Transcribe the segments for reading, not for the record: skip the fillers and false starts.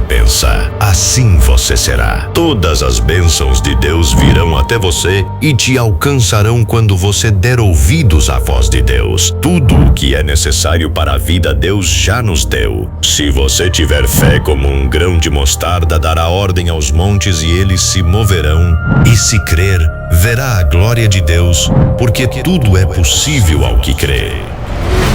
pensa, assim você será. Todas as bênçãos de Deus virão até você e te alcançarão quando você der ouvidos à voz de Deus. Tudo o que é necessário para a vida, Deus já nos deu. Se você tiver fé como um grão de mostarda, dará ordem aos montes e eles se moverão. E se crer, verá a glória de Deus, porque tudo é possível ao que crê.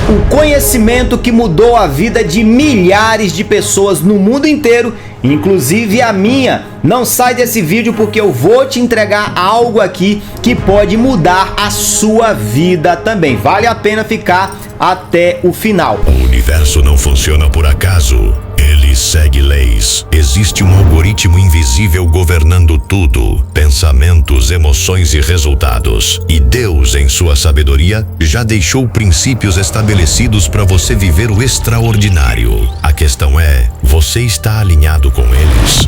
O conhecimento que mudou a vida de milhares de pessoas no mundo inteiro, inclusive a minha. Não sai desse vídeo porque eu vou te entregar algo aqui que pode mudar a sua vida também. Vale a pena ficar até o final. O universo não funciona por acaso. Ele segue leis. Existe um algoritmo invisível governando tudo: pensamentos, emoções e resultados. E Deus, em sua sabedoria, já deixou princípios estabelecidos para você viver o extraordinário. A questão é, você está alinhado com eles?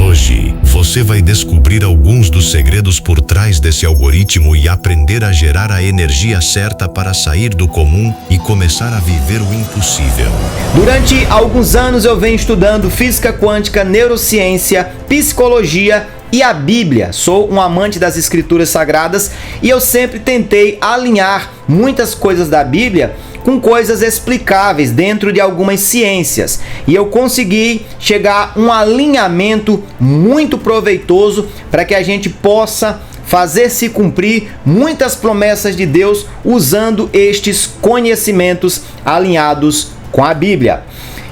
Hoje, você vai descobrir alguns dos segredos por trás desse algoritmo e aprender a gerar a energia certa para sair do comum e começar a viver o impossível. Durante alguns anos eu venho estudando física quântica, neurociência, psicologia e a Bíblia. Sou um amante das escrituras sagradas e eu sempre tentei alinhar muitas coisas da Bíblia com coisas explicáveis dentro de algumas ciências. E eu consegui chegar a um alinhamento muito proveitoso para que a gente possa fazer se cumprir muitas promessas de Deus usando estes conhecimentos alinhados com a Bíblia.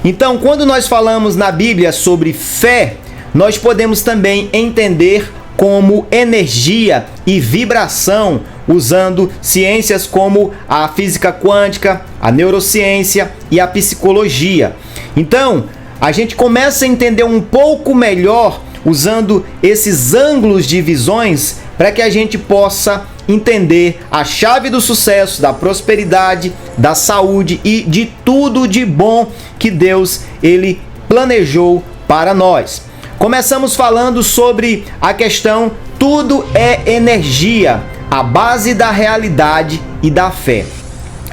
Então, quando nós falamos na Bíblia sobre fé, nós podemos também entender como energia e vibração, usando ciências como a física quântica, a neurociência e a psicologia. Então, a gente começa a entender um pouco melhor usando esses ângulos de visões para que a gente possa entender a chave do sucesso, da prosperidade, da saúde e de tudo de bom que Deus ele planejou para nós. Começamos falando sobre a questão tudo é energia, a base da realidade e da fé.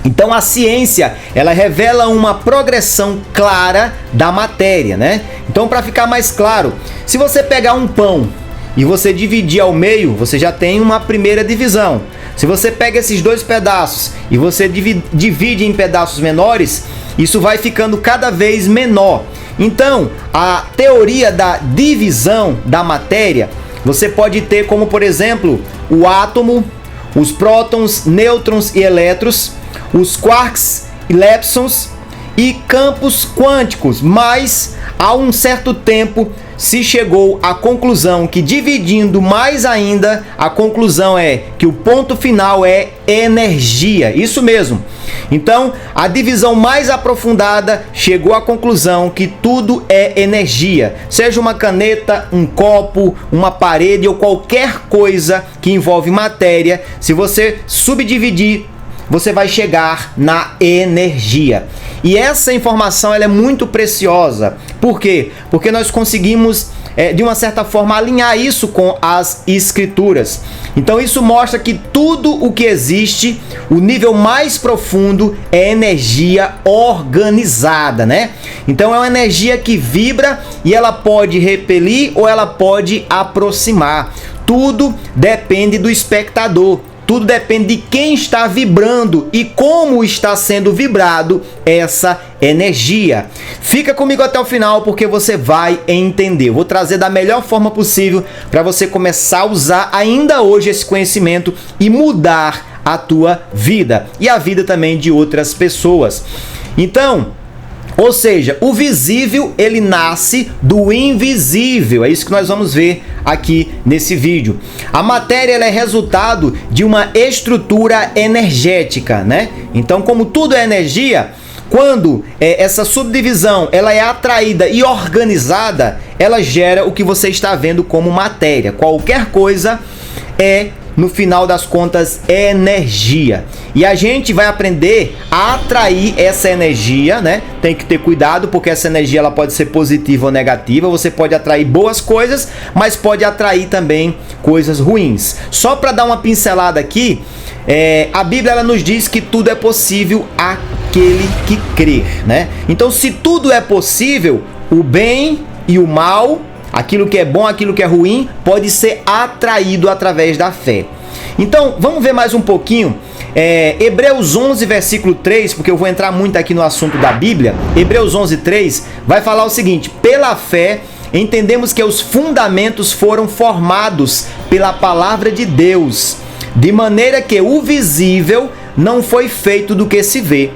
Então a ciência, ela revela uma progressão clara da matéria, né? Então, para ficar mais claro, se você pegar um pão e você dividir ao meio, você já tem uma primeira divisão. Se você pega esses dois pedaços e você divide em pedaços menores, isso vai ficando cada vez menor. Então, a teoria da divisão da matéria, você pode ter como, por exemplo, o átomo, os prótons, nêutrons e elétrons, os quarks e lepsons e campos quânticos, mas há um certo tempo se chegou à conclusão que, dividindo mais ainda, a conclusão é que o ponto final é energia. Isso mesmo. Então, a divisão mais aprofundada chegou à conclusão que tudo é energia. Seja uma caneta, um copo, uma parede ou qualquer coisa que envolve matéria, se você subdividir, você vai chegar na energia. E essa informação ela é muito preciosa. Por quê? Porque nós conseguimos, de uma certa forma, alinhar isso com as escrituras. Então isso mostra que tudo o que existe, o nível mais profundo, é energia organizada, né? Então é uma energia que vibra e ela pode repelir ou ela pode aproximar. Tudo depende do espectador. Tudo depende de quem está vibrando e como está sendo vibrado essa energia. Fica comigo até o final porque você vai entender. Eu vou trazer da melhor forma possível para você começar a usar ainda hoje esse conhecimento e mudar a tua vida e a vida também de outras pessoas. Então, ou seja, o visível ele nasce do invisível. É isso que nós vamos ver aqui nesse vídeo. A matéria ela é resultado de uma estrutura energética, né? Então, como tudo é energia, quando essa subdivisão ela é atraída e organizada, ela gera o que você está vendo como matéria. Qualquer coisa é, no final das contas, energia. E a gente vai aprender a atrair essa energia, né? Tem que ter cuidado porque essa energia ela pode ser positiva ou negativa. Você pode atrair boas coisas, mas pode atrair também coisas ruins. Só para dar uma pincelada aqui, a Bíblia ela nos diz que tudo é possível àquele que crer, né? Então, se tudo é possível, o bem e o mal, aquilo que é bom, aquilo que é ruim, pode ser atraído através da fé. Então, vamos ver mais um pouquinho. Hebreus 11, versículo 3, porque eu vou entrar muito aqui no assunto da Bíblia. Hebreus 11, 3 vai falar o seguinte: pela fé, entendemos que os fundamentos foram formados pela palavra de Deus, de maneira que o visível não foi feito do que se vê.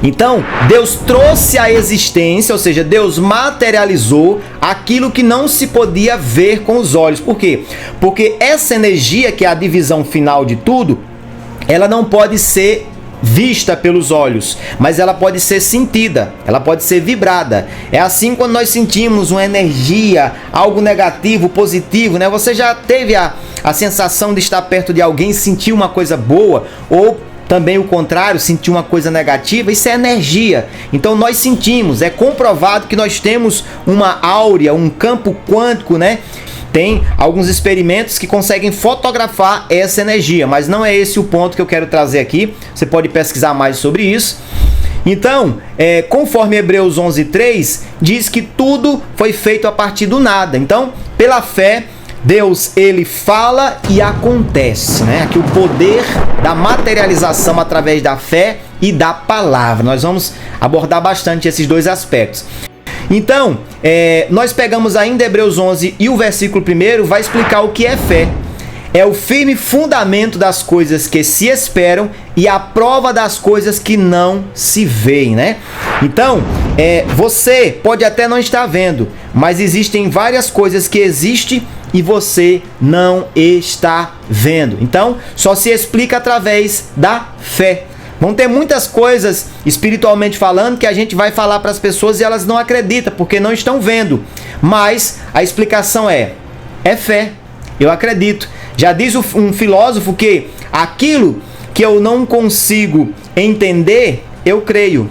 Então, Deus trouxe à existência, ou seja, Deus materializou aquilo que não se podia ver com os olhos. Por quê? Porque essa energia, que é a divisão final de tudo, ela não pode ser vista pelos olhos, mas ela pode ser sentida, ela pode ser vibrada. É assim quando nós sentimos uma energia, algo negativo, positivo, né? Você já teve a sensação de estar perto de alguém, sentir uma coisa boa, ou também o contrário, sentir uma coisa negativa? Isso é energia. Então nós sentimos, é comprovado que nós temos uma áurea, um campo quântico, né? Tem alguns experimentos que conseguem fotografar essa energia, mas não é esse o ponto que eu quero trazer aqui. Você pode pesquisar mais sobre isso. Então, conforme Hebreus 11:3, diz que tudo foi feito a partir do nada. Então, pela fé, Deus, ele fala e acontece, né? Aqui o poder da materialização através da fé e da palavra. Nós vamos abordar bastante esses dois aspectos. Então, nós pegamos ainda Hebreus 11 e o versículo 1 vai explicar o que é fé. É o firme fundamento das coisas que se esperam e a prova das coisas que não se veem, né? Então, você pode até não estar vendo, mas existem várias coisas que existem e você não está vendo. Então, só se explica através da fé. Vão ter muitas coisas, espiritualmente falando, que a gente vai falar para as pessoas e elas não acreditam, porque não estão vendo. Mas a explicação é fé. Eu acredito. Já diz um filósofo que aquilo que eu não consigo entender, eu creio.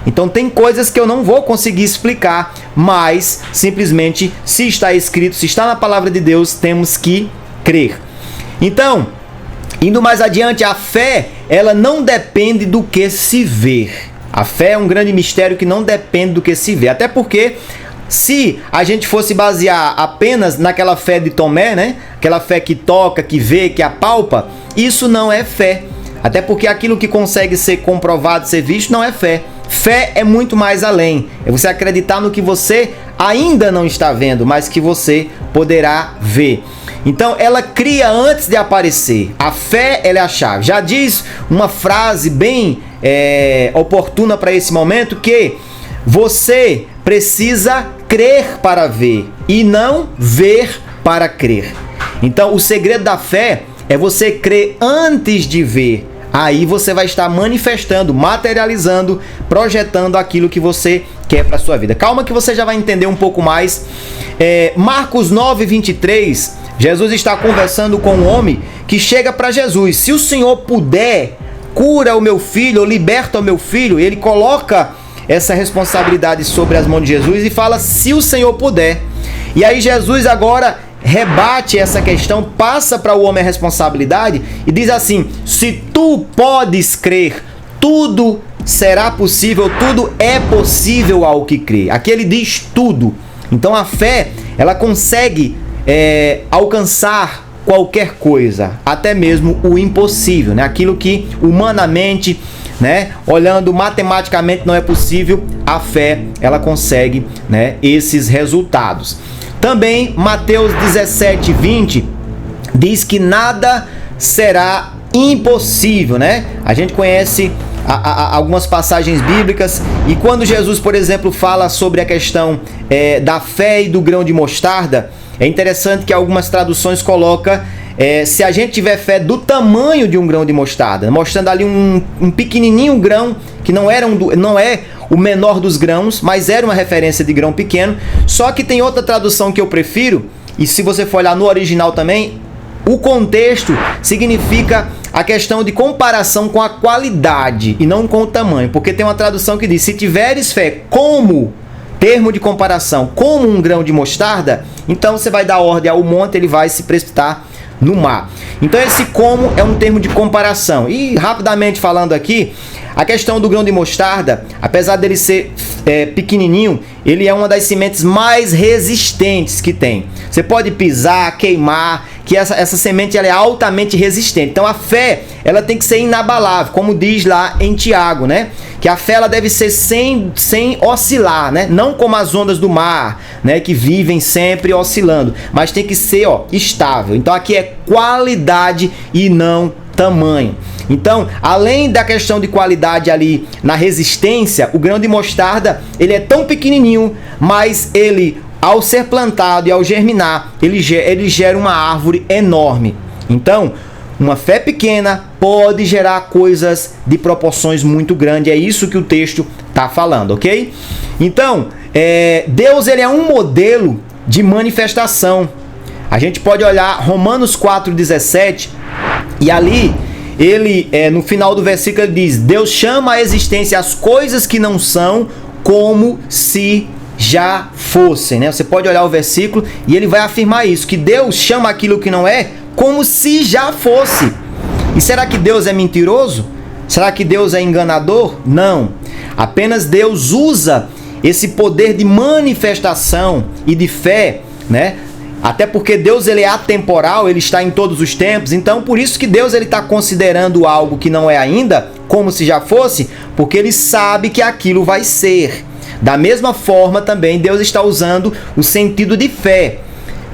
Então tem coisas que eu não vou conseguir explicar, mas simplesmente, se está escrito, se está na palavra de Deus, temos que crer. Então, indo mais adiante, a fé, ela não depende do que se vê. A fé é um grande mistério que não depende do que se vê. Até porque, se a gente fosse basear apenas naquela fé de Tomé, né? Aquela fé que toca, que vê, que apalpa, isso não é fé. Até porque aquilo que consegue ser comprovado, ser visto, não é fé. Fé é muito mais além. É você acreditar no que você ainda não está vendo, mas que você poderá ver. Então, ela cria antes de aparecer. A fé, ela é a chave. Já diz uma frase bem oportuna para esse momento, que você precisa crer para ver e não ver para crer. Então, o segredo da fé é você crer antes de ver. Aí você vai estar manifestando, materializando, projetando aquilo que você quer para a sua vida. Calma que você já vai entender um pouco mais. Marcos 9:23, Jesus está conversando com um homem que chega para Jesus. Se o Senhor puder, cura o meu filho, ou liberta o meu filho. Ele coloca essa responsabilidade sobre as mãos de Jesus e fala: se o Senhor puder. E aí Jesus agora rebate essa questão, passa para o homem a responsabilidade e diz assim: se tu podes crer, tudo será possível, tudo é possível ao que crê. Aqui ele diz tudo. Então a fé, ela consegue alcançar qualquer coisa, até mesmo o impossível, né? Aquilo que humanamente, né, olhando matematicamente não é possível, a fé, ela consegue, né, esses resultados. Também Mateus 17:20 diz que nada será impossível, né? A gente conhece algumas passagens bíblicas, e quando Jesus, por exemplo, fala sobre a questão da fé e do grão de mostarda, é interessante que algumas traduções colocam se a gente tiver fé do tamanho de um grão de mostarda, mostrando ali um pequenininho grão, que não é o menor dos grãos, mas era uma referência de grão pequeno. Só que tem outra tradução que eu prefiro, e se você for olhar no original também, o contexto significa a questão de comparação com a qualidade e não com o tamanho, porque tem uma tradução que diz: se tiveres fé como, termo de comparação, como um grão de mostarda, então você vai dar ordem ao monte, ele vai se precipitar no mar. Então esse como é um termo de comparação. E rapidamente falando aqui, A questão do grão de mostarda, apesar dele ser pequenininho, ele é uma das sementes mais resistentes que tem. Você pode pisar, queimar, que essa semente ela é altamente resistente. Então a fé, ela tem que ser inabalável, como diz lá em Tiago, né? Que a fé ela deve ser sem oscilar, né? Não como as ondas do mar, né? Que vivem sempre oscilando, mas tem que ser, estável. Então aqui é qualidade e não tamanho. Então, além da questão de qualidade ali na resistência, o grão de mostarda, ele é tão pequenininho, mas ele, ao ser plantado e ao germinar, ele gera uma árvore enorme. Então, uma fé pequena pode gerar coisas de proporções muito grandes. É isso que o texto está falando, ok? Então, Deus ele é um modelo de manifestação. A gente pode olhar Romanos 4,17 e ali ele, no final do versículo, ele diz: Deus chama à existência as coisas que não são como se já fossem, né? Você pode olhar o versículo e ele vai afirmar isso, que Deus chama aquilo que não é como se já fosse. E será que Deus é mentiroso? Será que Deus é enganador? Não. Apenas Deus usa esse poder de manifestação e de fé, né? Até porque Deus ele é atemporal, ele está em todos os tempos. Então por isso que Deus ele está considerando algo que não é ainda como se já fosse, porque ele sabe que aquilo vai ser. Da mesma forma também Deus está usando o sentido de fé,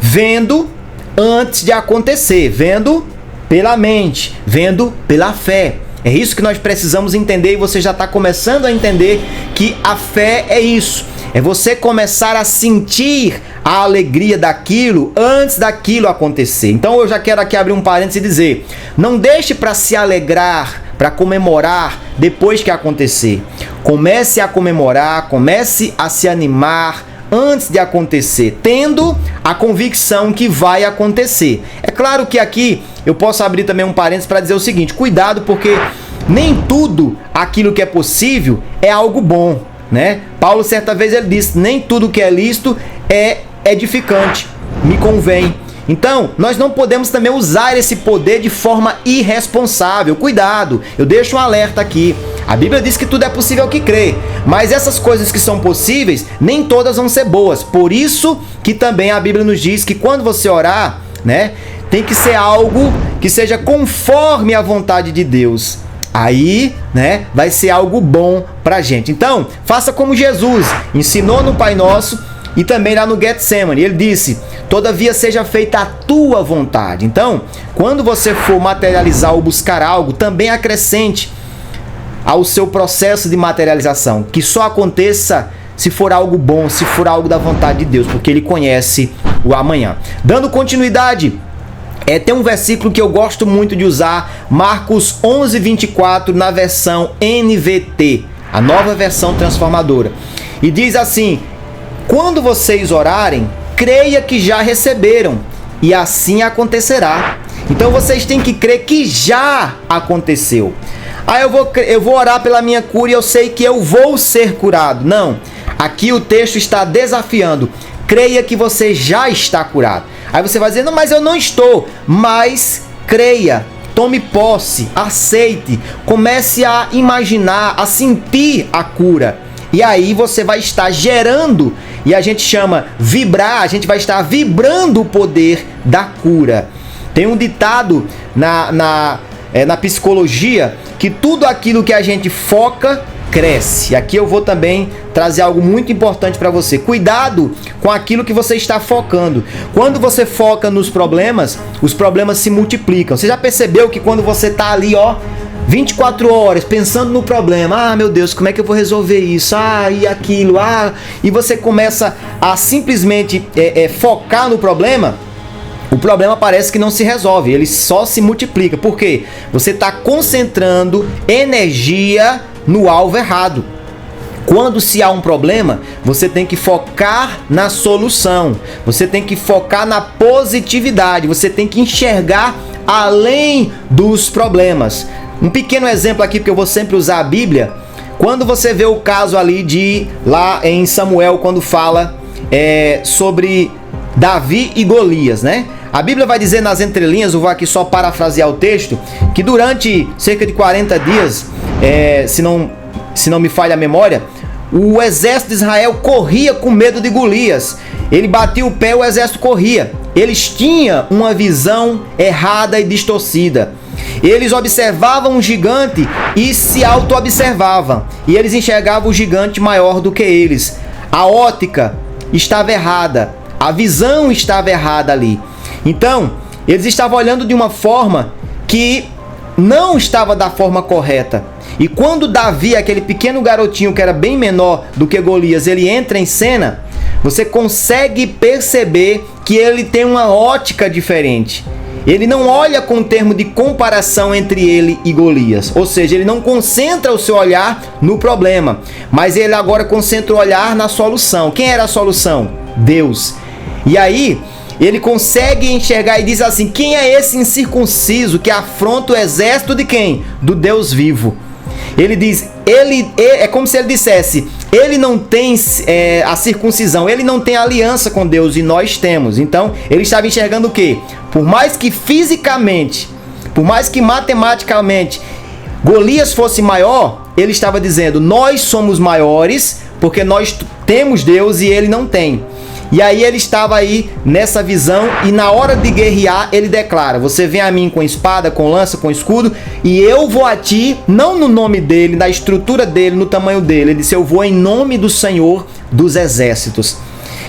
vendo antes de acontecer, vendo pela mente, vendo pela fé. É isso que nós precisamos entender, e você já está começando a entender que a fé é isso. É você começar a sentir a alegria daquilo antes daquilo acontecer. Então eu já quero aqui abrir um parênteses e dizer: não deixe para se alegrar, para comemorar depois que acontecer. Comece a comemorar, comece a se animar antes de acontecer, tendo a convicção que vai acontecer. É claro que aqui eu posso abrir também um parênteses para dizer o seguinte: cuidado, porque nem tudo aquilo que é possível é algo bom, né? Paulo certa vez ele disse: nem tudo que é lícito é edificante, me convém. Então, nós não podemos também usar esse poder de forma irresponsável. Cuidado, eu deixo um alerta aqui. A Bíblia diz que tudo é possível ao que crê, mas essas coisas que são possíveis, nem todas vão ser boas. Por isso que também a Bíblia nos diz que quando você orar, né, tem que ser algo que seja conforme a vontade de Deus. Aí, né, vai ser algo bom pra gente. Então, faça como Jesus ensinou no Pai Nosso e também lá no Getsemane. Ele disse: todavia seja feita a tua vontade. Então, quando você for materializar ou buscar algo, também acrescente ao seu processo de materialização, que só aconteça se for algo bom, se for algo da vontade de Deus, porque Ele conhece o amanhã. Dando continuidade, tem um versículo que eu gosto muito de usar, Marcos 11:24, na versão NVT, a nova versão transformadora. E diz assim: quando vocês orarem, creia que já receberam, e assim acontecerá. Então vocês têm que crer que já aconteceu. Eu vou orar pela minha cura e eu sei que eu vou ser curado. Não, aqui o texto está desafiando: creia que você já está curado. Aí você vai dizer: não, mas eu não estou. Mas creia, tome posse, aceite, comece a imaginar, a sentir a cura. E aí você vai estar gerando, e a gente chama vibrar, a gente vai estar vibrando o poder da cura. Tem um ditado na psicologia que tudo aquilo que a gente foca, cresce. Aqui eu vou também trazer algo muito importante para você. Cuidado com aquilo que você está focando. Quando você foca nos problemas, os problemas se multiplicam. Você já percebeu que quando você está ali, 24 horas pensando no problema, meu Deus, como é que eu vou resolver isso? E aquilo, e você começa a simplesmente focar no problema, o problema parece que não se resolve, ele só se multiplica. Por quê? Você está concentrando energia no alvo errado. Quando se há um problema, você tem que focar na solução, você tem que focar na positividade, você tem que enxergar além dos problemas. Um pequeno exemplo aqui, porque eu vou sempre usar a Bíblia. Quando você vê o caso ali lá em Samuel, quando fala sobre Davi e Golias, né? A Bíblia vai dizer nas entrelinhas, eu vou aqui só parafrasear o texto, que durante cerca de 40 dias, se não me falha a memória, o exército de Israel corria com medo de Golias. Ele batia o pé, o exército corria. Eles tinham uma visão errada e distorcida. Eles observavam um gigante e se auto-observavam. E eles enxergavam o gigante maior do que eles. A ótica estava errada. A visão estava errada ali. Então, eles estavam olhando de uma forma que não estava da forma correta. E quando Davi, aquele pequeno garotinho que era bem menor do que Golias, ele entra em cena, você consegue perceber que ele tem uma ótica diferente. Ele não olha com termo de comparação entre ele e Golias. Ou seja, ele não concentra o seu olhar no problema, mas ele agora concentra o olhar na solução. Quem era a solução? Deus. E aí, ele consegue enxergar e diz assim: quem é esse incircunciso que afronta o exército de quem? Do Deus vivo. Ele diz, é como se ele dissesse, ele não tem a circuncisão, ele não tem aliança com Deus e nós temos. Então, ele estava enxergando o quê? Por mais que fisicamente, por mais que matematicamente Golias fosse maior, ele estava dizendo, nós somos maiores porque nós temos Deus e ele não tem. E aí ele estava aí nessa visão e na hora de guerrear ele declara, você vem a mim com espada, com lança, com escudo e eu vou a ti, não no nome dele, na estrutura dele, no tamanho dele. Ele disse, eu vou em nome do Senhor dos Exércitos.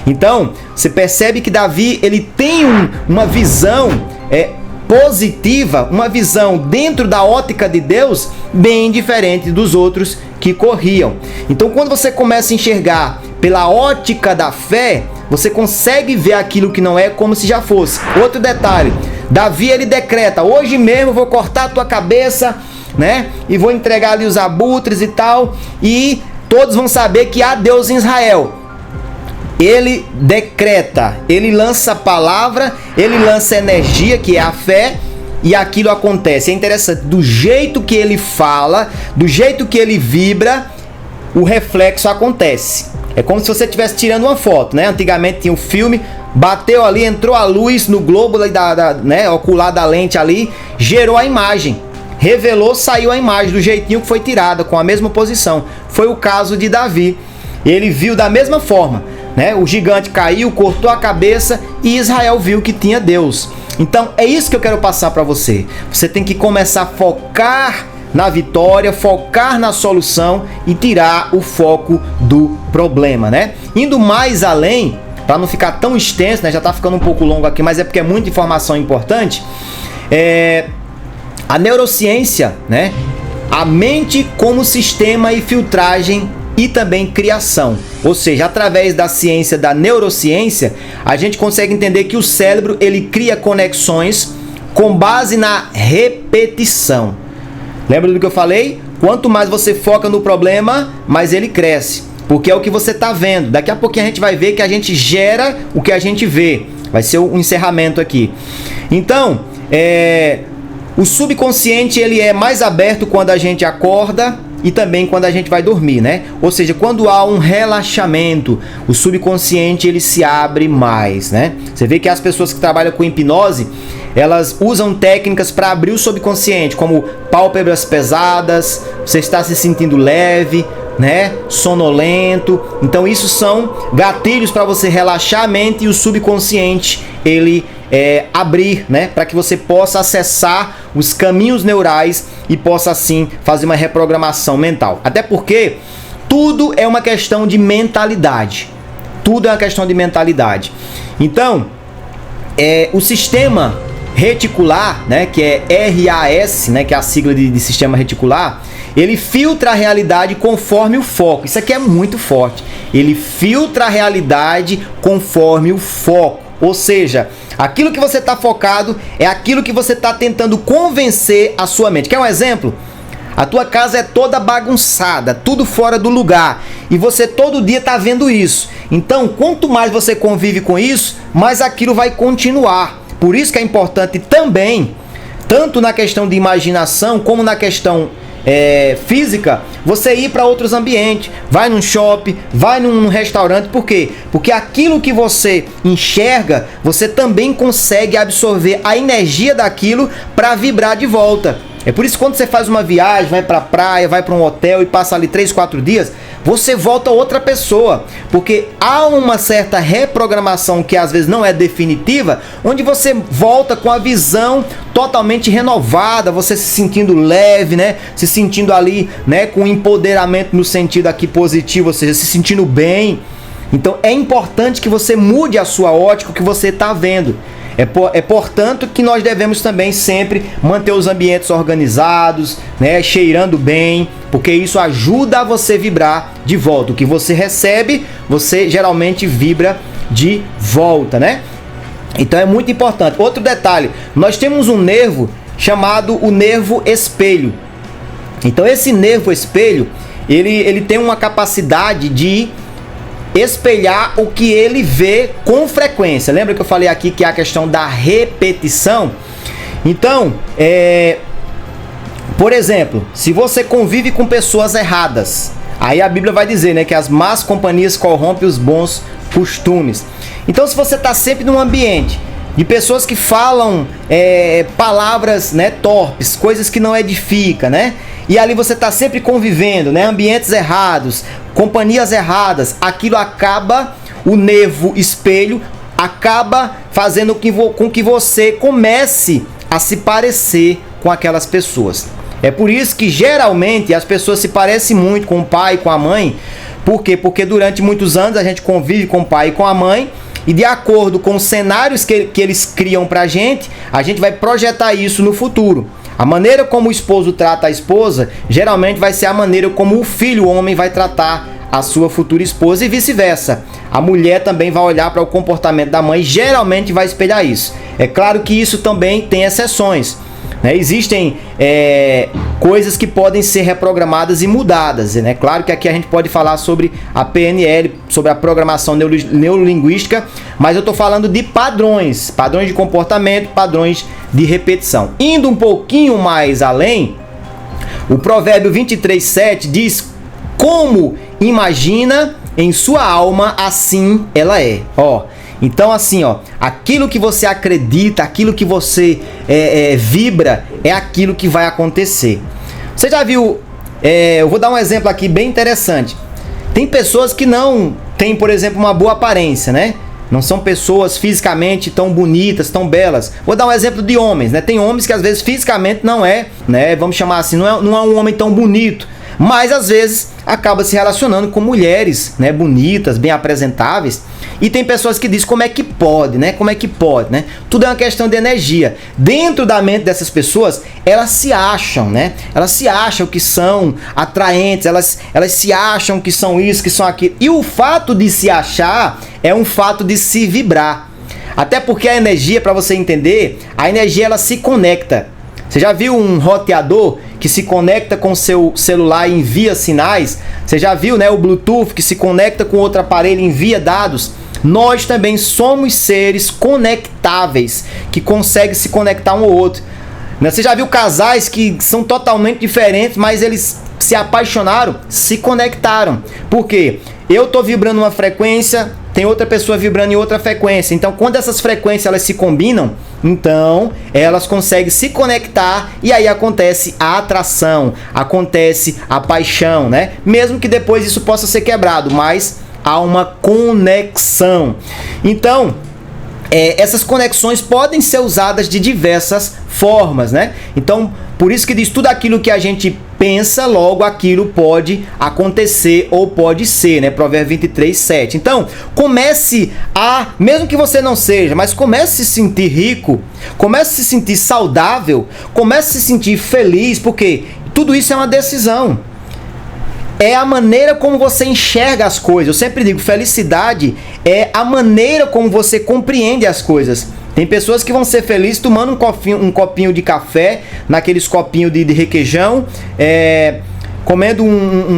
Então, você percebe que Davi, ele tem uma visão positiva, uma visão dentro da ótica de Deus, bem diferente dos outros que corriam. Então, quando você começa a enxergar pela ótica da fé, você consegue ver aquilo que não é como se já fosse. Outro detalhe, Davi ele decreta, hoje mesmo eu vou cortar a tua cabeça, né? E vou entregar ali os abutres e tal, e todos vão saber que há Deus em Israel. Ele decreta, ele lança a palavra, ele lança a energia, que é a fé, e aquilo acontece. É interessante, do jeito que ele fala, do jeito que ele vibra, o reflexo acontece. É como se você estivesse tirando uma foto, né? Antigamente tinha um filme, bateu ali, entrou a luz no globo ocular da lente ali, gerou a imagem. Revelou, saiu a imagem do jeitinho que foi tirada, com a mesma posição. Foi o caso de Davi. Ele viu da mesma forma, né? O gigante caiu, cortou a cabeça e Israel viu que tinha Deus. Então é isso que eu quero passar para você. Você tem que começar a focar na vitória, focar na solução e tirar o foco do problema, né? Indo mais além, para não ficar tão extenso, né? Já tá ficando um pouco longo aqui, mas é porque é muita informação importante. A neurociência, né? A mente como sistema e filtragem e também criação. Ou seja, através da ciência da neurociência, a gente consegue entender que o cérebro, ele cria conexões com base na repetição. Lembra do que eu falei? Quanto mais você foca no problema, mais ele cresce. Porque é o que você está vendo. Daqui a pouquinho a gente vai ver que a gente gera o que a gente vê. Vai ser o encerramento aqui. Então, o subconsciente ele é mais aberto quando a gente acorda e também quando a gente vai dormir, né? Ou seja, quando há um relaxamento, o subconsciente ele se abre mais, né? Você vê que as pessoas que trabalham com hipnose, elas usam técnicas para abrir o subconsciente, como pálpebras pesadas, você está se sentindo leve, né? Sonolento. Então isso são gatilhos para você relaxar a mente e o subconsciente ele abrir, né? Para que você possa acessar os caminhos neurais e possa assim fazer uma reprogramação mental. Até porque tudo é uma questão de mentalidade. Tudo é uma questão de mentalidade. Então, o sistema reticular, né, que é RAS, né, que é a sigla de sistema reticular, ele filtra a realidade conforme o foco. Isso aqui é muito forte. Ele filtra a realidade conforme o foco. Ou seja, aquilo que você está focado é aquilo que você está tentando convencer a sua mente. Quer um exemplo? A tua casa é toda bagunçada, tudo fora do lugar, e você todo dia está vendo isso. Então, quanto mais você convive com isso, mais aquilo vai continuar. Por isso que é importante também, tanto na questão de imaginação como na questão física, você ir para outros ambientes, vai num shopping, vai num restaurante. Por quê? Porque aquilo que você enxerga, você também consegue absorver a energia daquilo para vibrar de volta. É por isso que quando você faz uma viagem, vai pra praia, vai para um hotel e passa ali 3, 4 dias, você volta outra pessoa. Porque há uma certa reprogramação que às vezes não é definitiva, onde você volta com a visão totalmente renovada, você se sentindo leve, né? Se sentindo ali, né, com empoderamento no sentido aqui positivo, ou seja, se sentindo bem. Então é importante que você mude a sua ótica, o que você está vendo. Portanto que nós devemos também sempre manter os ambientes organizados, né, cheirando bem, porque isso ajuda a você vibrar de volta. O que você recebe, você geralmente vibra de volta, né? Então é muito importante. Outro detalhe, nós temos um nervo chamado o nervo espelho. Então esse nervo espelho, ele tem uma capacidade de espelhar o que ele vê com frequência. Lembra que eu falei aqui que é a questão da repetição? Então, por exemplo, se você convive com pessoas erradas, aí a Bíblia vai dizer, né, que as más companhias corrompem os bons costumes. Então, se você está sempre num ambiente de pessoas que falam palavras, né, torpes, coisas que não edificam, né? E ali você está sempre convivendo, né? Ambientes errados, companhias erradas, aquilo acaba, o nervo espelho acaba fazendo com que você comece a se parecer com aquelas pessoas. É por isso que geralmente as pessoas se parecem muito com o pai e com a mãe. Por quê? Porque durante muitos anos a gente convive com o pai e com a mãe, e de acordo com os cenários que eles criam pra gente, a gente vai projetar isso no futuro. A maneira como o esposo trata a esposa, geralmente vai ser a maneira como o filho, o homem, vai tratar a sua futura esposa e vice-versa. A mulher também vai olhar para o comportamento da mãe e geralmente vai espelhar isso. É claro que isso também tem exceções, né? Existem coisas que podem ser reprogramadas e mudadas, né? Claro que aqui a gente pode falar sobre a PNL, sobre a programação neurolinguística, mas eu estou falando de padrões de comportamento, padrões de repetição. Indo um pouquinho mais além, o provérbio 23:7 diz: como imagina em sua alma, assim ela é. Então assim, aquilo que você acredita, aquilo que você vibra, é aquilo que vai acontecer. Você já viu, eu vou dar um exemplo aqui bem interessante. Tem pessoas que não têm, por exemplo, uma boa aparência, né? Não são pessoas fisicamente tão bonitas, tão belas. Vou dar um exemplo de homens, né? Tem homens que às vezes fisicamente não é, né? Vamos chamar assim, não é um homem tão bonito, mas às vezes acaba se relacionando com mulheres, né, bonitas, bem apresentáveis. E tem pessoas que dizem como é que pode, né? Como é que pode, né? Tudo é uma questão de energia. Dentro da mente dessas pessoas, elas se acham, né? Elas se acham que são atraentes, elas se acham que são isso, que são aquilo. E o fato de se achar é um fato de se vibrar. Até porque a energia, para você entender, a energia ela se conecta. Você já viu um roteador que se conecta com o seu celular e envia sinais? Você já viu, né, o Bluetooth que se conecta com outro aparelho e envia dados? Nós também somos seres conectáveis, que conseguem se conectar um ao outro. Você já viu casais que são totalmente diferentes, mas eles se apaixonaram, se conectaram. Por quê? Eu estou vibrando uma frequência, tem outra pessoa vibrando em outra frequência. Então, quando essas frequências elas se combinam, então elas conseguem se conectar e aí acontece a atração, acontece a paixão, né? Mesmo que depois isso possa ser quebrado, mas há uma conexão. Então, essas conexões podem ser usadas de diversas formas, né? Então, por isso que diz tudo aquilo que a gente pensa, logo aquilo pode acontecer ou pode ser, né? Provérbio 23:7. Então, comece mesmo que você não seja, mas comece a se sentir rico, comece a se sentir saudável, comece a se sentir feliz, porque tudo isso é uma decisão. É a maneira como você enxerga as coisas. Eu sempre digo, felicidade é a maneira como você compreende as coisas. Tem pessoas que vão ser felizes tomando um copinho de café, naqueles copinhos de requeijão, comendo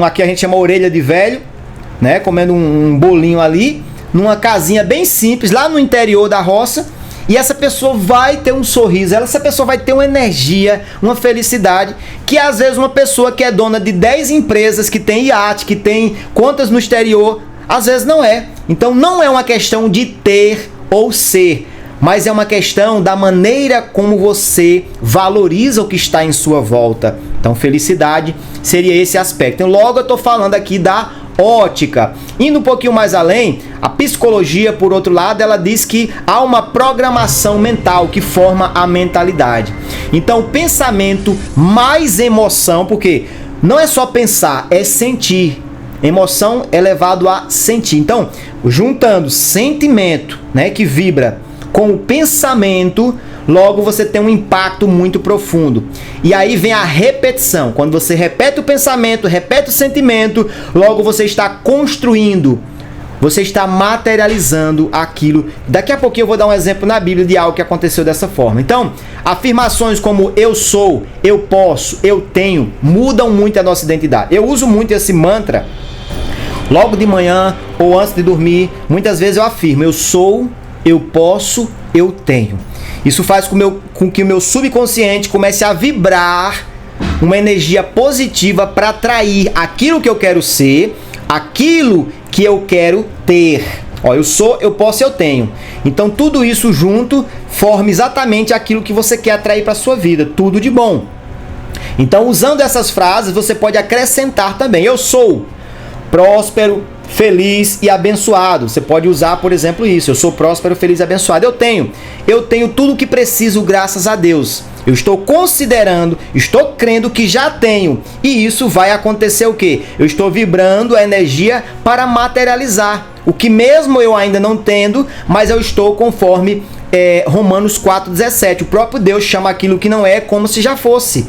aqui a gente chama orelha de velho, né? Comendo um bolinho ali, numa casinha bem simples, lá no interior da roça. E essa pessoa vai ter um sorriso, essa pessoa vai ter uma energia, uma felicidade, que às vezes uma pessoa que é dona de 10 empresas, que tem iate, que tem contas no exterior, às vezes não é. Então não é uma questão de ter ou ser, mas é uma questão da maneira como você valoriza o que está em sua volta. Então, felicidade seria esse aspecto. Então, logo eu estou falando aqui da ótica. Indo um pouquinho mais além, a psicologia, por outro lado, ela diz que há uma programação mental que forma a mentalidade. Então, pensamento mais emoção, porque não é só pensar, é sentir. Emoção é levado a sentir. Então, juntando sentimento, né, que vibra com o pensamento, logo você tem um impacto muito profundo. E aí vem a repetição. Quando você repete o pensamento, repete o sentimento, logo você está construindo, você está materializando aquilo. Daqui a pouquinho eu vou dar um exemplo na Bíblia de algo que aconteceu dessa forma. Então, afirmações como eu sou, eu posso, eu tenho, mudam muito a nossa identidade. Eu uso muito esse mantra logo de manhã ou antes de dormir. Muitas vezes eu afirmo, eu sou, eu posso, eu tenho. Isso faz com que o meu subconsciente comece a vibrar uma energia positiva para atrair aquilo que eu quero ser, aquilo que eu quero ter. Ó, eu sou, eu posso, eu tenho. Então tudo isso junto forma exatamente aquilo que você quer atrair para a sua vida, tudo de bom. Então, usando essas frases, você pode acrescentar também. Eu sou próspero, feliz e abençoado. Você pode usar, por exemplo, isso. Eu sou próspero, feliz e abençoado. Eu tenho tudo o que preciso graças a Deus. Eu estou considerando, estou crendo que já tenho. E isso vai acontecer o quê? Eu estou vibrando a energia para materializar. O que mesmo eu ainda não tendo, mas eu estou conforme Romanos 4,17. O próprio Deus chama aquilo que não é como se já fosse.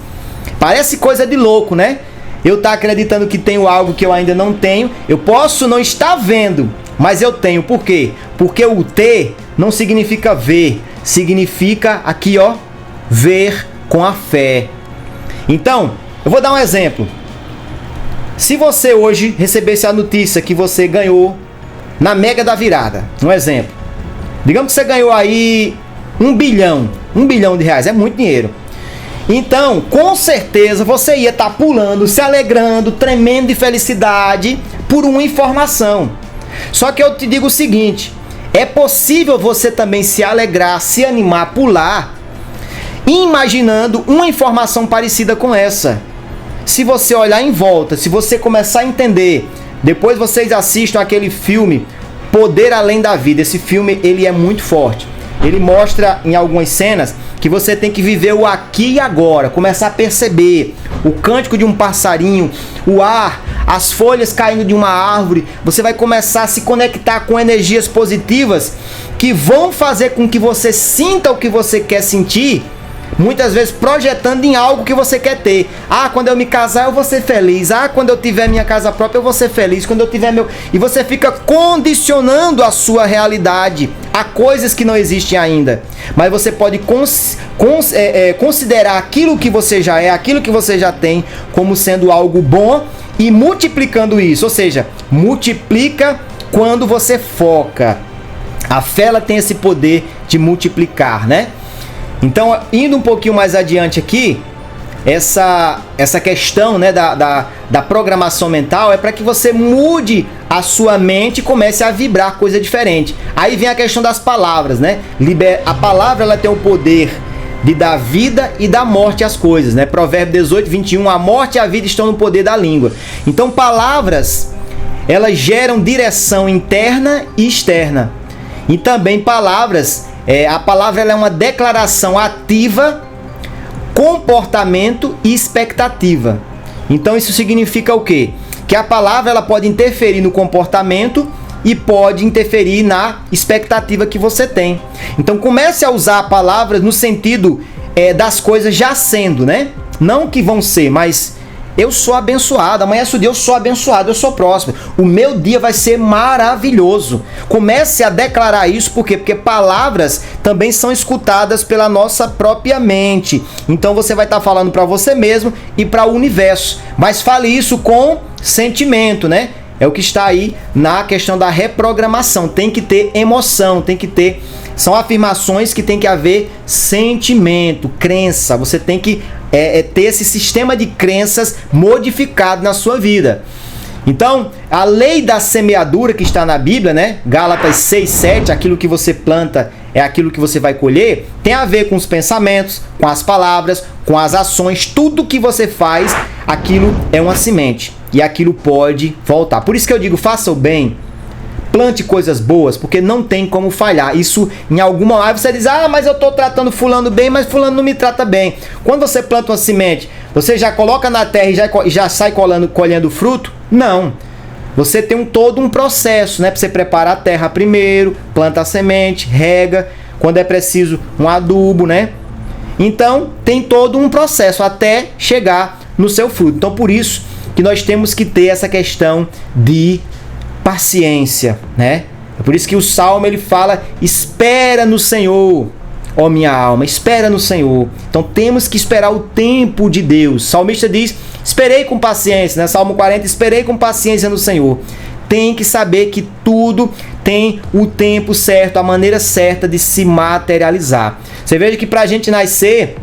Parece coisa de louco, né? Eu estou acreditando que tenho algo que eu ainda não tenho. Eu posso não estar vendo, mas eu tenho. Por quê? Porque o ter não significa ver. Significa aqui, ó, ver com a fé. Então, eu vou dar um exemplo. Se você hoje recebesse a notícia que você ganhou na Mega da Virada, um exemplo. Digamos que você ganhou aí 1 bilhão de reais. É muito dinheiro. Então, com certeza, você ia estar pulando, se alegrando, tremendo de felicidade por uma informação. Só que eu te digo o seguinte, é possível você também se alegrar, se animar, pular, imaginando uma informação parecida com essa. Se você olhar em volta, se você começar a entender, depois vocês assistam aquele filme Poder Além da Vida. Esse filme, ele é muito forte. Ele mostra em algumas cenas que você tem que viver o aqui e agora, começar a perceber o cântico de um passarinho, o ar, as folhas caindo de uma árvore. Você vai começar a se conectar com energias positivas que vão fazer com que você sinta o que você quer sentir, muitas vezes projetando em algo que você quer ter. Ah, quando eu me casar eu vou ser feliz. Ah, quando eu tiver minha casa própria eu vou ser feliz. Quando eu tiver meu... E você fica condicionando a sua realidade a coisas que não existem ainda. Mas você pode considerar aquilo que você já é, aquilo que você já tem, como sendo algo bom e multiplicando isso. Ou seja, multiplica quando você foca. A fé, ela tem esse poder de multiplicar, né? Então, indo um pouquinho mais adiante aqui, essa questão, né, da programação mental é para que você mude a sua mente e comece a vibrar coisa diferente. Aí vem a questão das palavras, né? A palavra, ela tem o poder de dar vida e dar morte às coisas, né? Provérbio 18, 21, a morte e a vida estão no poder da língua. Então, palavras, elas geram direção interna e externa. E também palavras... a palavra, ela é uma declaração ativa, comportamento e expectativa. Então isso significa o quê? Que a palavra, ela pode interferir no comportamento e pode interferir na expectativa que você tem. Então comece a usar a palavra no sentido das coisas já sendo, né? Não que vão ser, mas eu sou abençoado, amanhã é o dia, eu sou abençoado, eu sou próspero. O meu dia vai ser maravilhoso. Comece a declarar isso, por quê? Porque palavras também são escutadas pela nossa própria mente. Então você vai estar falando para você mesmo e para o universo. Mas fale isso com sentimento, né? É o que está aí na questão da reprogramação. Tem que ter emoção, tem que ter... São afirmações que tem que haver sentimento, crença. Você tem que ter esse sistema de crenças modificado na sua vida. Então, a lei da semeadura que está na Bíblia, né? Gálatas 6:7, aquilo que você planta é aquilo que você vai colher, tem a ver com os pensamentos, com as palavras, com as ações, tudo que você faz, aquilo é uma semente e aquilo pode voltar. Por isso que eu digo, faça o bem, plante coisas boas, porque não tem como falhar. Isso, em alguma hora você diz, mas eu estou tratando fulano bem, mas fulano não me trata bem. Quando você planta uma semente, você já coloca na terra e já sai colhendo fruto? Não. Você tem todo um processo, né? Para você preparar a terra primeiro, planta a semente, rega, quando é preciso um adubo, né? Então, tem todo um processo até chegar no seu fruto. Então, por isso que nós temos que ter essa questão de paciência, né? É por isso que o Salmo ele fala, espera no Senhor, ó minha alma, espera no Senhor. Então temos que esperar o tempo de Deus. O salmista diz, esperei com paciência, né? Salmo 40, esperei com paciência no Senhor. Tem que saber que tudo tem o tempo certo, a maneira certa de se materializar. Você veja que para a gente nascer,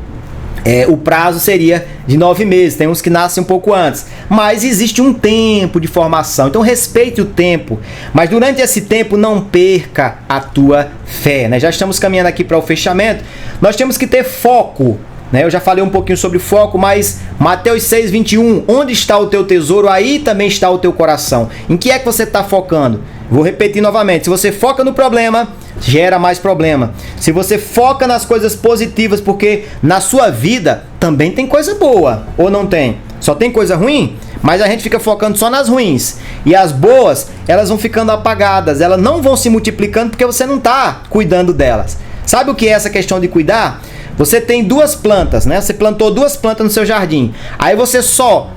o prazo seria de 9 meses, tem uns que nascem um pouco antes, mas existe um tempo de formação, então respeite o tempo, mas durante esse tempo não perca a tua fé, né? Já estamos caminhando aqui para o fechamento, nós temos que ter foco, né? Eu já falei um pouquinho sobre foco, mas Mateus 6:21, onde está o teu tesouro, aí também está o teu coração. Em que é que você está focando? Vou repetir novamente, se você foca no problema, gera mais problema. Se você foca nas coisas positivas, porque na sua vida também tem coisa boa, ou não tem? Só tem coisa ruim? Mas a gente fica focando só nas ruins. E as boas, elas vão ficando apagadas, elas não vão se multiplicando porque você não está cuidando delas. Sabe o que é essa questão de cuidar? Você tem 2 plantas, né? Você plantou 2 plantas no seu jardim. Aí você só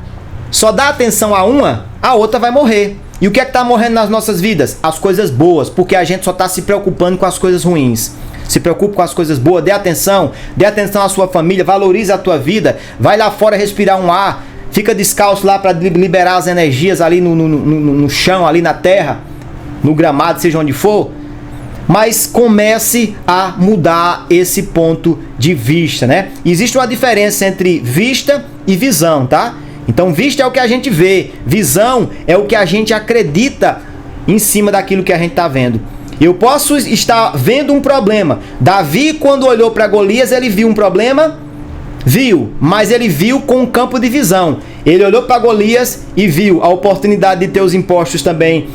dá atenção a uma, a outra vai morrer. E o que é que está morrendo nas nossas vidas? As coisas boas, porque a gente só está se preocupando com as coisas ruins. Se preocupe com as coisas boas, dê atenção à sua família, valorize a tua vida, vai lá fora respirar um ar, fica descalço lá para liberar as energias ali no chão, ali na terra, no gramado, seja onde for. Mas comece a mudar esse ponto de vista, né? Existe uma diferença entre vista e visão, tá? Então, vista é o que a gente vê, visão é o que a gente acredita em cima daquilo que a gente está vendo. Eu posso estar vendo um problema. Davi, quando olhou para Golias, ele viu um problema? Viu, mas ele viu com um campo de visão. Ele olhou para Golias e viu a oportunidade de ter os impostos também,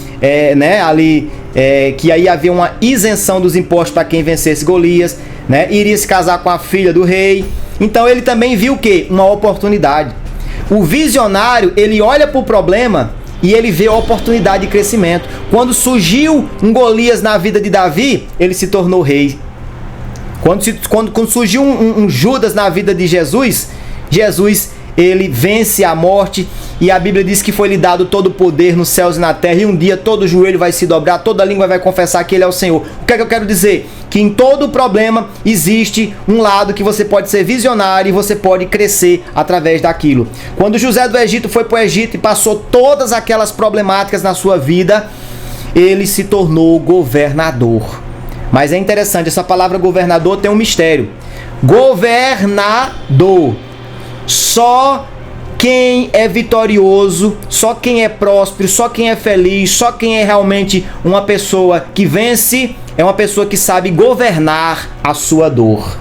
que aí havia uma isenção dos impostos para quem vencesse Golias, né? Iria se casar com a filha do rei. Então ele também viu o quê? Uma oportunidade. O visionário, ele olha para o problema e ele vê a oportunidade de crescimento. Quando surgiu um Golias na vida de Davi, ele se tornou rei. Quando surgiu um Judas na vida de Jesus, ele vence a morte e a Bíblia diz que foi-lhe dado todo o poder nos céus e na terra e um dia todo joelho vai se dobrar, toda língua vai confessar que Ele é o Senhor. O que é que eu quero dizer? Que em todo problema existe um lado que você pode ser visionário e você pode crescer através daquilo. Quando José do Egito foi para o Egito e passou todas aquelas problemáticas na sua vida, ele se tornou governador. Mas é interessante, essa palavra governador tem um mistério. Governador. Só quem é vitorioso, só quem é próspero, só quem é feliz, só quem é realmente uma pessoa que vence, é uma pessoa que sabe governar a sua dor.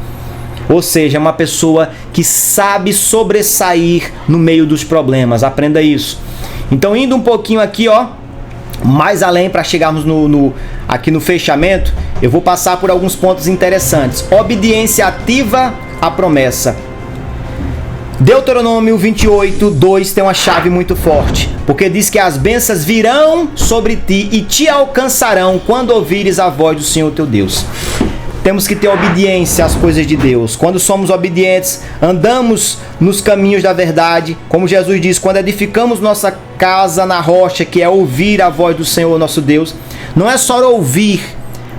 Ou seja, é uma pessoa que sabe sobressair no meio dos problemas. Aprenda isso. Então, indo um pouquinho aqui, mais além para chegarmos aqui no fechamento, eu vou passar por alguns pontos interessantes. Obediência ativa à promessa. Deuteronômio 28:2 tem uma chave muito forte, porque diz que as bênçãos virão sobre ti e te alcançarão quando ouvires a voz do Senhor teu Deus. Temos que ter obediência às coisas de Deus. Quando somos obedientes, andamos nos caminhos da verdade. Como Jesus diz, quando edificamos nossa casa na rocha, que é ouvir a voz do Senhor nosso Deus, não é só ouvir,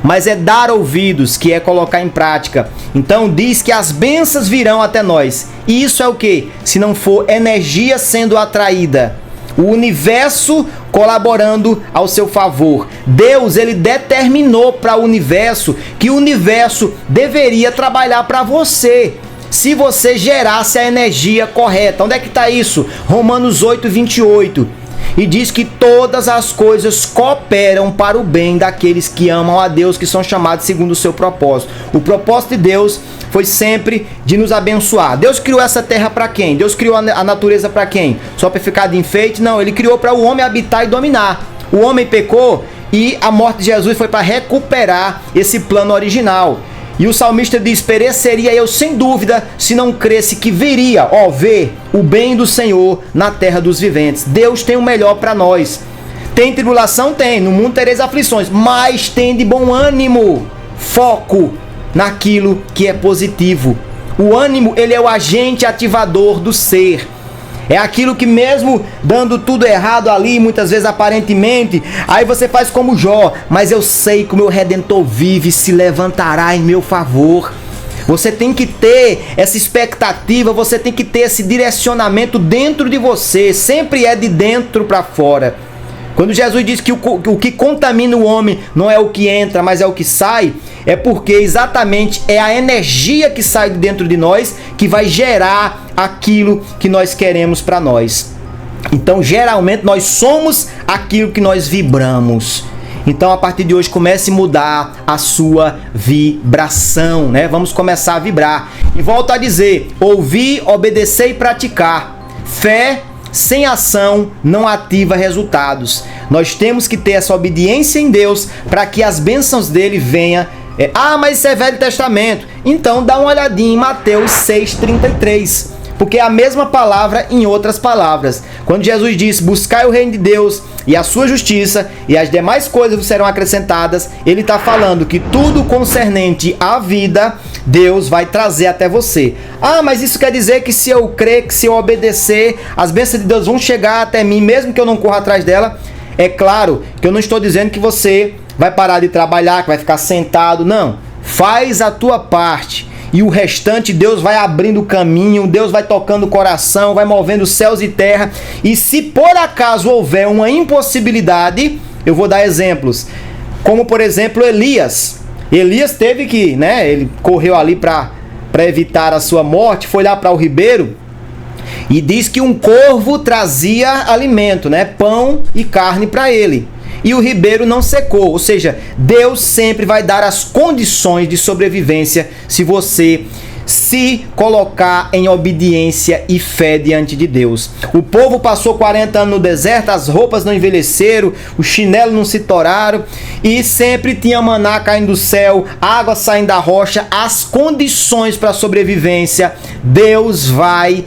mas é dar ouvidos, que é colocar em prática. Então diz que as bênçãos virão até nós. E isso é o quê? Se não for energia sendo atraída, o universo colaborando ao seu favor. Deus, ele determinou para o universo que o universo deveria trabalhar para você, se você gerasse a energia correta. Onde é que está isso? Romanos 8:28. e diz que todas as coisas cooperam para o bem daqueles que amam a Deus, que são chamados segundo o seu propósito. O propósito de Deus foi sempre de nos abençoar. Deus criou essa terra para quem? Deus criou a natureza para quem? Só para ficar de enfeite? Não, ele criou para o homem habitar e dominar. O homem pecou e a morte de Jesus foi para recuperar esse plano original. E o salmista diz: pereceria eu sem dúvida se não cresse que viria, ver o bem do Senhor na terra dos viventes. Deus tem o melhor para nós. Tem tribulação? Tem. No mundo tereis aflições, mas tem de bom ânimo. Foco naquilo que é positivo. O ânimo, ele é o agente ativador do ser. É aquilo que mesmo dando tudo errado ali, muitas vezes aparentemente, aí você faz como Jó: mas eu sei que o meu Redentor vive e se levantará em meu favor. Você tem que ter essa expectativa, você tem que ter esse direcionamento dentro de você, sempre é de dentro para fora. Quando Jesus diz que o que contamina o homem não é o que entra, mas é o que sai, é porque exatamente é a energia que sai de dentro de nós que vai gerar aquilo que nós queremos para nós. Então, geralmente, nós somos aquilo que nós vibramos. Então, a partir de hoje, comece a mudar a sua vibração, né? Vamos começar a vibrar. E volto a dizer: ouvir, obedecer e praticar. Fé sem ação não ativa resultados. Nós temos que ter essa obediência em Deus para que as bênçãos dele venham. Mas isso é Velho Testamento. Então dá uma olhadinha em Mateus 6,33. Porque é a mesma palavra em outras palavras. Quando Jesus disse: buscai o reino de Deus e a sua justiça, e as demais coisas vos serão acrescentadas, ele está falando que tudo concernente à vida, Deus vai trazer até você. Mas isso quer dizer que se eu crer, que se eu obedecer, as bênçãos de Deus vão chegar até mim, mesmo que eu não corra atrás dela? É claro que eu não estou dizendo que você vai parar de trabalhar, que vai ficar sentado. Não. Faz a tua parte. E o restante Deus vai abrindo o caminho, Deus vai tocando o coração, vai movendo céus e terra. E se por acaso houver uma impossibilidade, eu vou dar exemplos. Como por exemplo Elias. Elias teve que, ele correu ali para evitar a sua morte, foi lá para o ribeiro. E diz que um corvo trazia alimento, pão e carne para ele. E o ribeiro não secou, ou seja, Deus sempre vai dar as condições de sobrevivência se você se colocar em obediência e fé diante de Deus. O povo passou 40 anos no deserto, as roupas não envelheceram, os chinelos não se toraram e sempre tinha maná caindo do céu, água saindo da rocha, as condições para a sobrevivência. Deus vai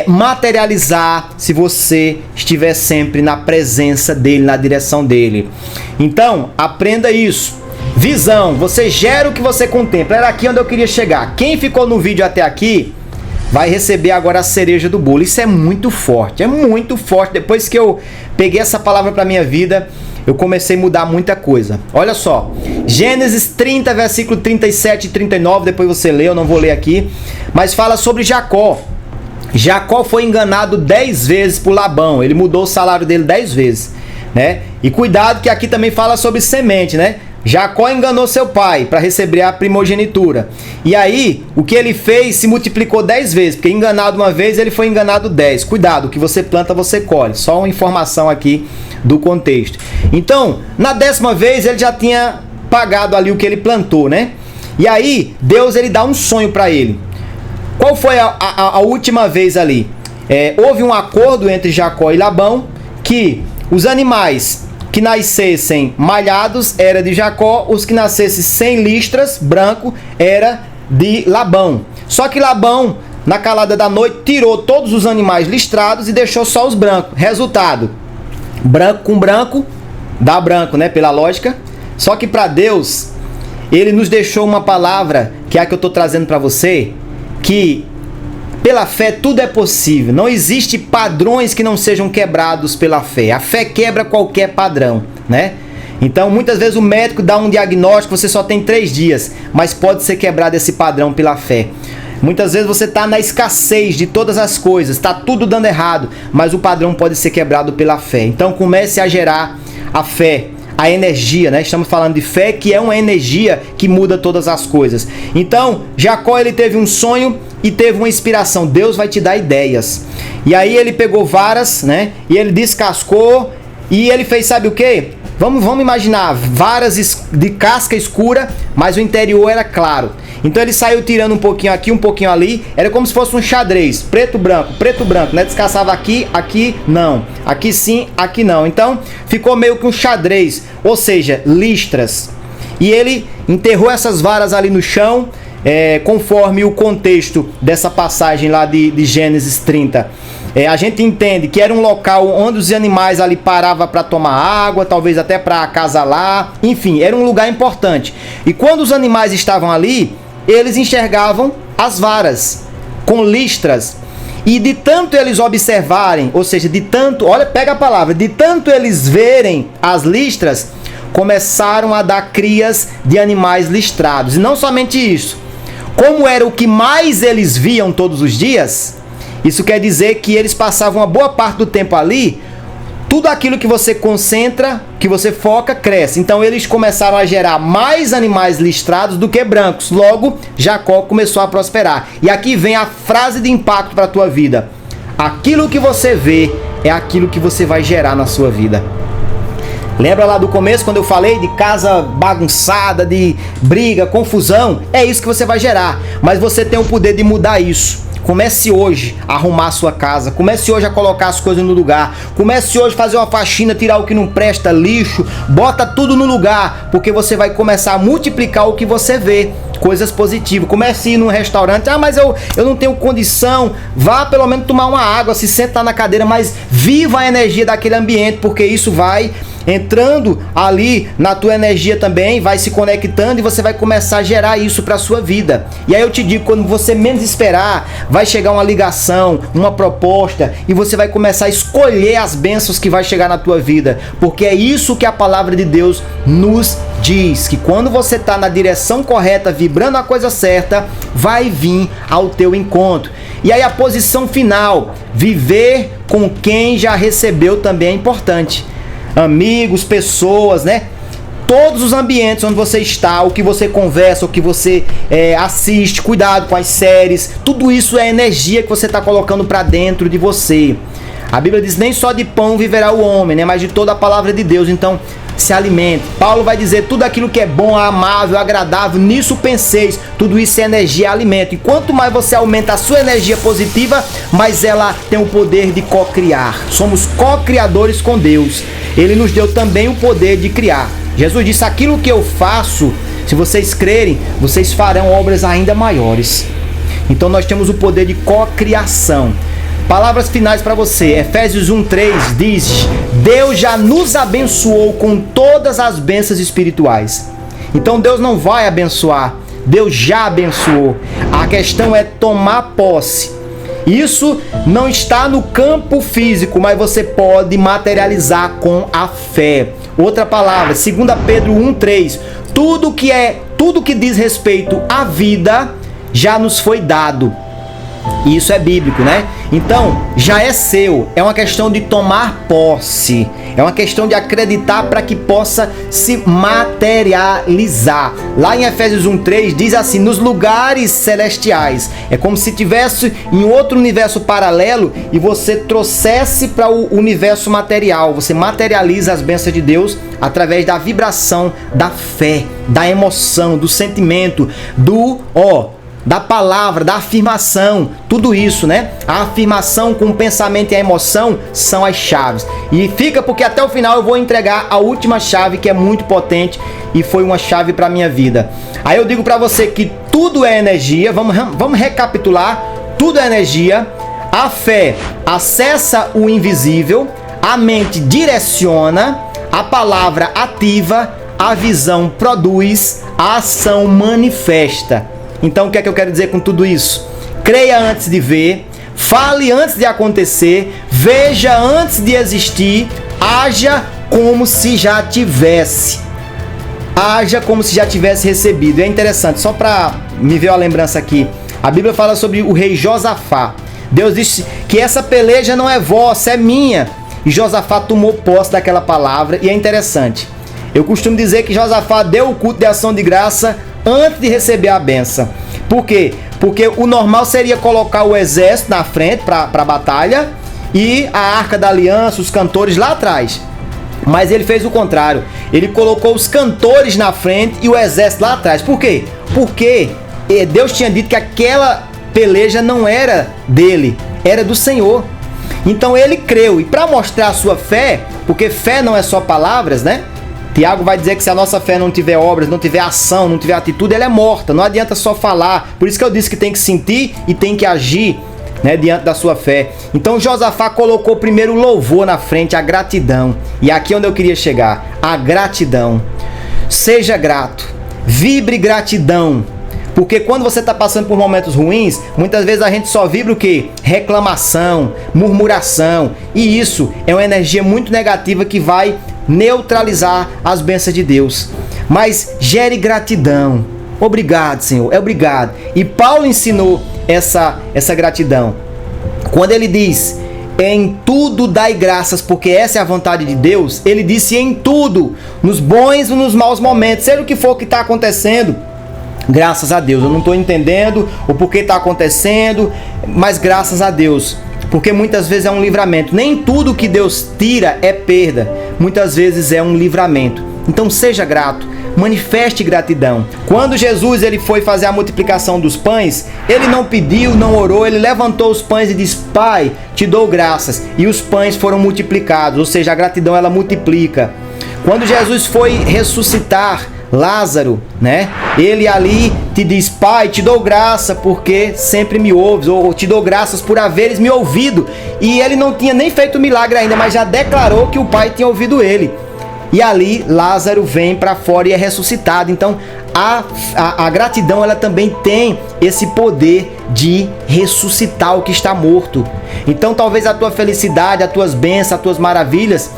materializar se você estiver sempre na presença dele, na direção dele. Então, aprenda isso. Visão, você gera o que você contempla. Era aqui onde eu queria chegar. Quem ficou no vídeo até aqui vai receber agora a cereja do bolo. Isso é muito forte, é muito forte. Depois que eu peguei essa palavra para minha vida, eu comecei a mudar muita coisa. Olha só, Gênesis 30, versículo 37 e 39, depois você lê, eu não vou ler aqui, mas fala sobre Jacó. Jacó foi enganado 10 vezes por Labão. Ele mudou o salário dele 10 vezes, E cuidado que aqui também fala sobre semente, Jacó enganou seu pai para receber a primogenitura. E aí, o que ele fez se multiplicou 10 vezes, porque enganado uma vez, ele foi enganado 10. Cuidado, o que você planta, você colhe. Só uma informação aqui do contexto. Então, na 10ª vez, ele já tinha pagado ali o que ele plantou, E aí, Deus ele dá um sonho para ele. Qual foi a última vez ali? Houve um acordo entre Jacó e Labão que os animais que nascessem malhados era de Jacó, os que nascessem sem listras, branco, era de Labão. Só que Labão, na calada da noite, tirou todos os animais listrados e deixou só os brancos. Resultado, branco com branco dá branco, pela lógica. Só que para Deus, ele nos deixou uma palavra, que é a que eu estou trazendo para você, que pela fé tudo é possível. Não existe padrões que não sejam quebrados pela fé. A fé quebra qualquer padrão, Então, muitas vezes o médico dá um diagnóstico, você só tem 3 dias, mas pode ser quebrado esse padrão pela fé. Muitas vezes você está na escassez de todas as coisas, está tudo dando errado, mas o padrão pode ser quebrado pela fé. Então, comece a gerar a fé. A energia, Estamos falando de fé, que é uma energia que muda todas as coisas. Então, Jacó ele teve um sonho e teve uma inspiração. Deus vai te dar ideias. E aí ele pegou varas, né? E ele descascou e ele fez, sabe o quê? Vamos imaginar, varas de casca escura, mas o interior era claro. Então ele saiu tirando um pouquinho aqui, um pouquinho ali. Era como se fosse um xadrez, preto, branco, né? Descansava aqui, aqui não. Aqui sim, aqui não. Então ficou meio que um xadrez, ou seja, listras. E ele enterrou essas varas ali no chão, conforme o contexto dessa passagem lá de Gênesis 30. A gente entende que era um local onde os animais ali paravam para tomar água, talvez até para acasalar, enfim, era um lugar importante. E quando os animais estavam ali, eles enxergavam as varas com listras. E de tanto eles observarem, ou seja, de tanto, olha, pega a palavra, de tanto eles verem as listras, começaram a dar crias de animais listrados. E não somente isso, como era o que mais eles viam todos os dias, isso quer dizer que eles passavam uma boa parte do tempo ali, tudo aquilo que você concentra, que você foca, cresce. Então eles começaram a gerar mais animais listrados do que brancos. Logo, Jacó começou a prosperar. E aqui vem a frase de impacto para a tua vida. Aquilo que você vê é aquilo que você vai gerar na sua vida. Lembra lá do começo, quando eu falei de casa bagunçada, de briga, confusão? É isso que você vai gerar. Mas você tem o poder de mudar isso. Comece hoje a arrumar a sua casa. Comece hoje a colocar as coisas no lugar. Comece hoje a fazer uma faxina, tirar o que não presta, lixo. Bota tudo no lugar, porque você vai começar a multiplicar o que você vê. Coisas positivas. Comece a ir num restaurante. Ah, mas eu não tenho condição. Vá pelo menos tomar uma água, se senta na cadeira, mas viva a energia daquele ambiente, porque isso vai entrando ali na tua energia também, vai se conectando e você vai começar a gerar isso para sua vida. E aí eu te digo, quando você menos esperar, vai chegar uma ligação, uma proposta, e você vai começar a escolher as bênçãos que vai chegar na tua vida, porque é isso que a palavra de Deus nos diz, que quando você está na direção correta, vibrando a coisa certa, vai vir ao teu encontro. E aí a posição final, viver com quem já recebeu, também é importante. Amigos, pessoas, né? Todos os ambientes onde você está, o que você conversa, o que você assiste, cuidado com as séries, tudo isso é energia que você está colocando para dentro de você. A Bíblia diz, nem só de pão viverá o homem, né? Mas de toda a palavra de Deus. Então, se alimente. Paulo vai dizer, tudo aquilo que é bom, amável, agradável, nisso penseis. Tudo isso é energia, alimento. E quanto mais você aumenta a sua energia positiva, mais ela tem o poder de co-criar. Somos co-criadores com Deus. Ele nos deu também o poder de criar. Jesus disse, aquilo que eu faço, se vocês crerem, vocês farão obras ainda maiores. Então nós temos o poder de co-criação. Palavras finais para você. Efésios 1:3 diz, Deus já nos abençoou com todas as bênçãos espirituais. Então Deus não vai abençoar, Deus já abençoou. A questão é tomar posse. Isso não está no campo físico, mas você pode materializar com a fé. Outra palavra, 2 Pedro 1:3, tudo que diz respeito à vida já nos foi dado. E isso é bíblico, né? Então, já é seu. É uma questão de tomar posse. É uma questão de acreditar para que possa se materializar. Lá em Efésios 1:3 diz assim, nos lugares celestiais. É como se tivesse em outro universo paralelo e você trouxesse para o universo material. Você materializa as bênçãos de Deus através da vibração, da fé, da emoção, do sentimento, da palavra, da afirmação, tudo isso, né? A afirmação com o pensamento e a emoção são as chaves. E fica porque até o final eu vou entregar a última chave que é muito potente e foi uma chave para minha vida. Aí eu digo para você que tudo é energia, vamos recapitular, tudo é energia, a fé acessa o invisível, a mente direciona, a palavra ativa, a visão produz, a ação manifesta. Então o que é que eu quero dizer com tudo isso? Creia antes de ver, fale antes de acontecer, veja antes de existir, haja como se já tivesse. Haja como se já tivesse recebido. É interessante, só para me ver a lembrança aqui. A Bíblia fala sobre o rei Josafá. Deus disse que essa peleja não é vossa, é minha. E Josafá tomou posse daquela palavra e é interessante. Eu costumo dizer que Josafá deu o culto de ação de graça antes de receber a benção. Por quê? Porque o normal seria colocar o exército na frente para a batalha e a Arca da Aliança, os cantores lá atrás. Mas ele fez o contrário. Ele colocou os cantores na frente e o exército lá atrás. Por quê? Porque Deus tinha dito que aquela peleja não era dele, era do Senhor. Então ele creu. E para mostrar a sua fé, porque fé não é só palavras, né? Tiago vai dizer que se a nossa fé não tiver obras, não tiver ação, não tiver atitude, ela é morta. Não adianta só falar. Por isso que eu disse que tem que sentir e tem que agir, né, diante da sua fé. Então Josafá colocou primeiro o louvor na frente, a gratidão. E aqui é onde eu queria chegar, a gratidão. Seja grato, vibre gratidão. Porque quando você está passando por momentos ruins, muitas vezes a gente só vibra o quê? Reclamação, murmuração. E isso é uma energia muito negativa que vai neutralizar as bênçãos de Deus. Mas gere gratidão. Obrigado, Senhor, obrigado. E Paulo ensinou essa gratidão. Quando ele diz, em tudo dai graças, porque essa é a vontade de Deus, ele disse em tudo, nos bons e nos maus momentos, seja o que for que está acontecendo, graças a Deus. Eu não estou entendendo o porquê está acontecendo, mas graças a Deus. Porque muitas vezes é um livramento. Nem tudo que Deus tira é perda. Muitas vezes é um livramento. Então seja grato. Manifeste gratidão. Quando Jesus ele foi fazer a multiplicação dos pães, ele não pediu, não orou, ele levantou os pães e disse: Pai, te dou graças. E os pães foram multiplicados. Ou seja, a gratidão ela multiplica. Quando Jesus foi ressuscitar Lázaro, né? Ele ali te diz: Pai, te dou graça porque sempre me ouves, ou te dou graças por haveres me ouvido. E ele não tinha nem feito o milagre ainda, mas já declarou que o Pai tinha ouvido ele. E ali Lázaro vem para fora e é ressuscitado. Então a gratidão ela também tem esse poder de ressuscitar o que está morto. Então talvez a tua felicidade, as tuas bênçãos, as tuas maravilhas,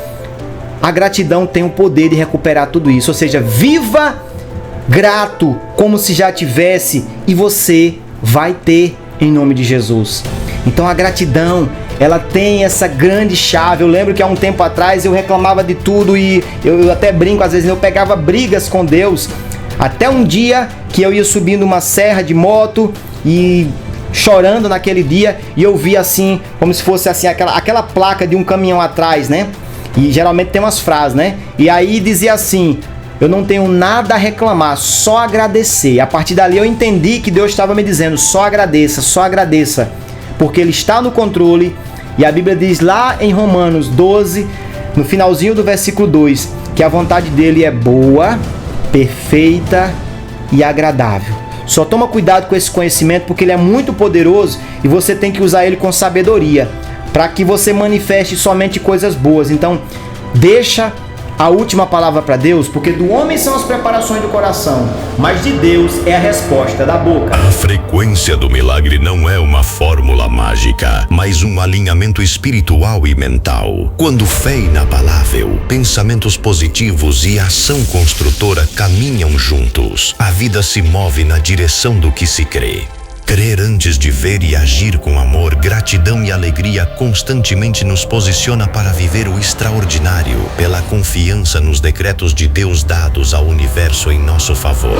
a gratidão tem o poder de recuperar tudo isso. Ou seja, viva grato como se já tivesse, e você vai ter em nome de Jesus. Então a gratidão, ela tem essa grande chave. Eu lembro que há um tempo atrás eu reclamava de tudo e eu até brinco, às vezes eu pegava brigas com Deus. Até um dia que eu ia subindo uma serra de moto e chorando naquele dia, e eu vi assim, como se fosse assim, aquela placa de um caminhão atrás, né? E geralmente tem umas frases, né? E aí dizia assim: eu não tenho nada a reclamar, só agradecer. A partir dali eu entendi que Deus estava me dizendo: só agradeça, porque Ele está no controle. E a Bíblia diz lá em Romanos 12, no finalzinho do versículo 2, que a vontade dele é boa, perfeita e agradável. Só toma cuidado com esse conhecimento, porque ele é muito poderoso e você tem que usar ele com sabedoria, para que você manifeste somente coisas boas. Então, deixa a última palavra para Deus, porque do homem são as preparações do coração, mas de Deus é a resposta da boca. A frequência do milagre não é uma fórmula mágica, mas um alinhamento espiritual e mental. Quando fé inabalável, pensamentos positivos e ação construtora caminham juntos, a vida se move na direção do que se crê. Crer antes de ver e agir com amor, gratidão e alegria constantemente nos posiciona para viver o extraordinário, pela confiança nos decretos de Deus dados ao universo em nosso favor.